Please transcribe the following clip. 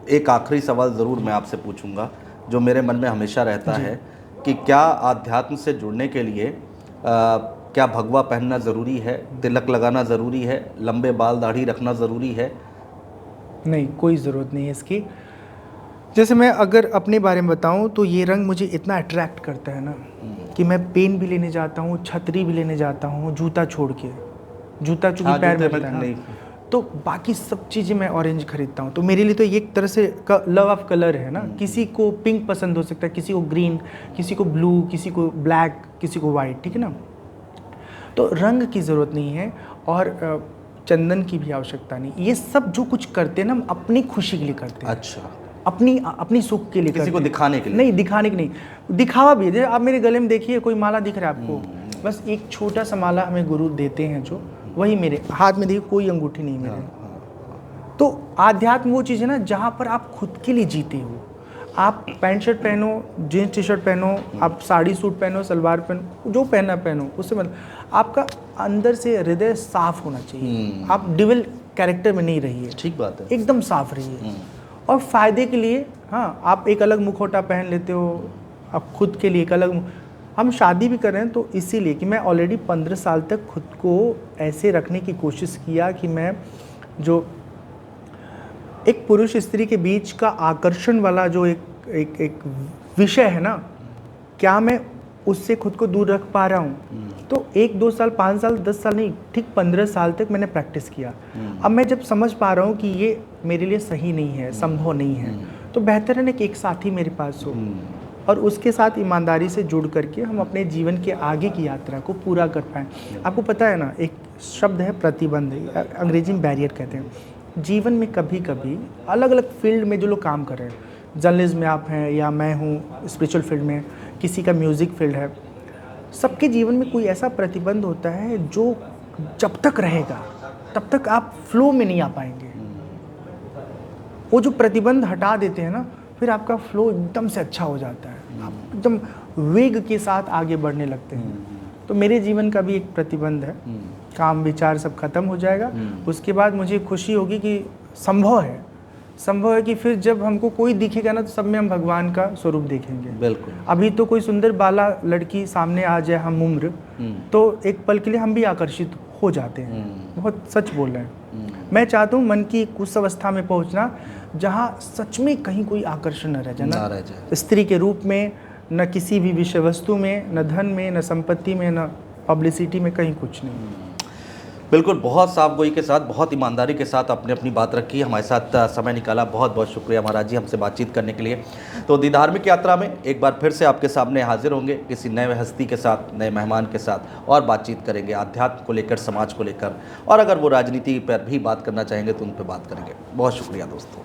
एक आखिरी सवाल ज़रूर मैं आपसे पूछूंगा जो मेरे मन में हमेशा रहता है कि क्या आध्यात्म से जुड़ने के लिए क्या भगवा पहनना ज़रूरी है, तिलक लगाना ज़रूरी है, लंबे बाल दाढ़ी रखना ज़रूरी है? नहीं, कोई ज़रूरत नहीं है इसकी। जैसे मैं अगर अपने बारे में बताऊं तो ये रंग मुझे इतना अट्रैक्ट करता है ना कि मैं पेन भी लेने जाता हूँ, छतरी भी लेने जाता हूँ, जूता छोड़ के। जूता चूँकि पैर में रहता है ना, तो बाकी सब चीज़ें मैं ऑरेंज खरीदता हूँ। तो मेरे लिए तो ये एक तरह से लव ऑफ कलर है ना। किसी को पिंक पसंद हो सकता है, किसी को ग्रीन, किसी को ब्लू, किसी को ब्लैक, किसी को वाइट, ठीक है ना। तो रंग की ज़रूरत नहीं है और चंदन की भी आवश्यकता नहीं। ये सब जो कुछ करते हैं ना, हम अपनी खुशी के लिए करते हैं। अच्छा, अपनी सुख के लिए, किसी को दिखाने के लिए नहीं, दिखाने के नहीं, दिखावा भी है। जैसे आप मेरे गले में देखिए, कोई माला दिख रहा है आपको, बस एक छोटा सा माला हमें गुरु देते हैं, जो वही मेरे हाथ में देखिए, कोई अंगूठी नहीं मेरे। तो आध्यात्म वो चीज़ है ना जहाँ पर आप खुद के लिए जीते हो। आप पैंट शर्ट पहनो, जीन्स टी शर्ट पहनो, आप साड़ी सूट पहनो, सलवार पहनो, जो पहनना पहनो, उससे मतलब आपका अंदर से हृदय साफ होना चाहिए। आप डिविल कैरेक्टर में नहीं रहिए, ठीक बात है, एकदम साफ रहिए। और फ़ायदे के लिए, हाँ, आप एक अलग मुखौटा पहन लेते हो, आप खुद के लिए एक अलग। हम शादी भी कर रहे हैं तो इसीलिए कि मैं ऑलरेडी 15 साल तक खुद को ऐसे रखने की कोशिश किया कि मैं जो एक पुरुष स्त्री के बीच का आकर्षण वाला जो एक विषय है ना, क्या मैं उससे खुद को दूर रख पा रहा हूँ। तो 1, 2 साल, 5 साल, 10 साल नहीं, ठीक 15 साल तक मैंने प्रैक्टिस किया। अब मैं जब समझ पा रहा हूँ कि ये मेरे लिए सही नहीं है, संभव नहीं है, तो बेहतर है ना कि एक साथी मेरे पास हो और उसके साथ ईमानदारी से जुड़ करके हम अपने जीवन के आगे की यात्रा को पूरा कर पाएँ। आपको पता है ना, एक शब्द है प्रतिबंध, अंग्रेजी में बैरियर कहते हैं। जीवन में कभी कभी अलग अलग फील्ड में जो लोग काम कर रहे हैं, जर्नलिज्म में आप हैं या मैं हूँ स्पिरिचुअल फील्ड में, किसी का म्यूज़िक फील्ड है, सबके जीवन में कोई ऐसा प्रतिबंध होता है जो जब तक रहेगा तब तक आप फ्लो में नहीं आ पाएंगे। वो जो प्रतिबंध हटा देते हैं ना, फिर आपका फ्लो एकदम से अच्छा हो जाता है, आप एकदम वेग के साथ आगे बढ़ने लगते हैं। तो मेरे जीवन का भी एक प्रतिबंध है, काम विचार सब खत्म हो जाएगा, उसके बाद मुझे खुशी होगी कि संभव है कि फिर जब हमको कोई दिखेगा ना, तो सब में हम भगवान का स्वरूप देखेंगे। बिल्कुल। अभी तो कोई सुंदर बाला लड़की सामने आ जाए हम उम्र, तो एक पल के लिए हम भी आकर्षित हो जाते हैं। बहुत सच बोल रहे हैं। मैं चाहता हूँ मन की उस अवस्था में पहुँचना जहाँ सच में कहीं कोई आकर्षण न रह जाए, ना रह जाए, स्त्री के रूप में, न किसी भी विषय वस्तु में, न धन में, न संपत्ति में, न पब्लिसिटी में, कहीं कुछ नहीं। बिल्कुल, बहुत साफ़गोई के साथ, बहुत ईमानदारी के साथ आपने अपनी बात रखी, हमारे साथ समय निकाला। बहुत बहुत शुक्रिया महाराज जी हमसे बातचीत करने के लिए। तो दी धार्मिक यात्रा में एक बार फिर से आपके सामने हाजिर होंगे, किसी नए हस्ती के साथ, नए मेहमान के साथ, और बातचीत करेंगे आध्यात्म को लेकर, समाज को लेकर, और अगर वो राजनीति पर भी बात करना चाहेंगे तो उन पर बात करेंगे। बहुत शुक्रिया दोस्तों।